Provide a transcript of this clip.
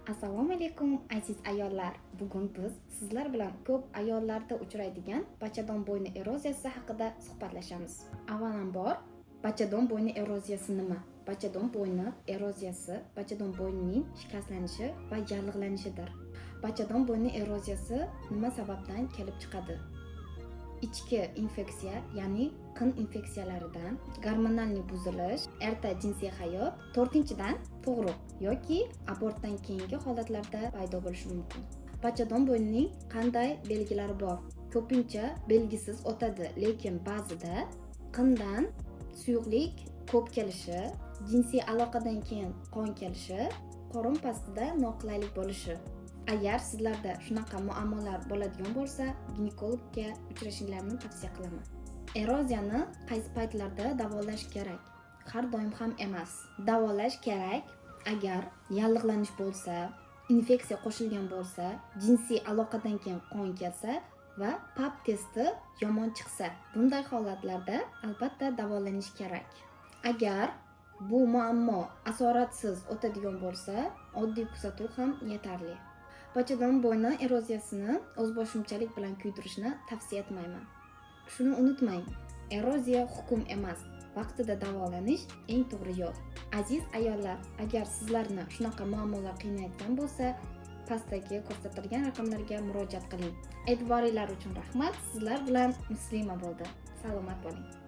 Assalomu alaykum aziz ayollar. Bugun biz sizlar bilan ko'p ayollarda uchraydigan bachadon bo'yni eroziyasi haqida suhbatlashamiz. Avvalambor, bachadon bo'yni eroziyasi nima? Bachadon bo'yni eroziyasi bachadon bo'ynining shikastlanishi va yallig'lanishidir. Bachadon bo'yni eroziyasi nima sababdan kelib chiqadi? Ichki infeksiya, ya'ni qin infeksiyalaridan, gormonalniy buzilish, erta jinsiy hayot, 4-dan tug'ruq yoki abortdan keyingi holatlarda paydo bo'lishi mumkin. Bachadon bo'ynining qanday belgilari bor? Ko'pincha belgisiz o'tadi, lekin ba'zida qindan suyuqlik ko'p kelishi, jinsiy aloqadan keyin qon kelishi, qorin pastida noqulaylik bo'lishi. Agar sizlarda shunaqa muammolar bo'ladigan bo'lsa, ginekologga uchrashinglarni tavsiya qilaman. Eroziyani qaysi paytlarda davolash kerak? Har doim ham emas. Davolash kerak agar yallig'lanish bo'lsa, infeksiya qo'shilgan bo'lsa, jinsiy aloqadan keyin qon kelsa va pap testi yomon chiqsa. Bunday holatlarda albatta davolanish kerak. Agar bu muammo asoratsiz o'tadigan bo'lsa, oddiy kuzatuv ham yetarli. Bachadon bo'yni eroziyasini o'zboshimchalik bilan kuydirishni tavsiya etmayman. Shuni unutmang, eroziya hukm emas, vaqtida davolanish eng to'g'ri yo'l. Aziz ayollar, agar sizlarni shunaqa muammolar qiynayotgan bo'lsa, pastdagi ko'rsatilgan raqamlarga murojaat qiling. E'tiboringlar uchun rahmat. Sizlar bilan Muslima bo'ldi. Salomat bo'ling.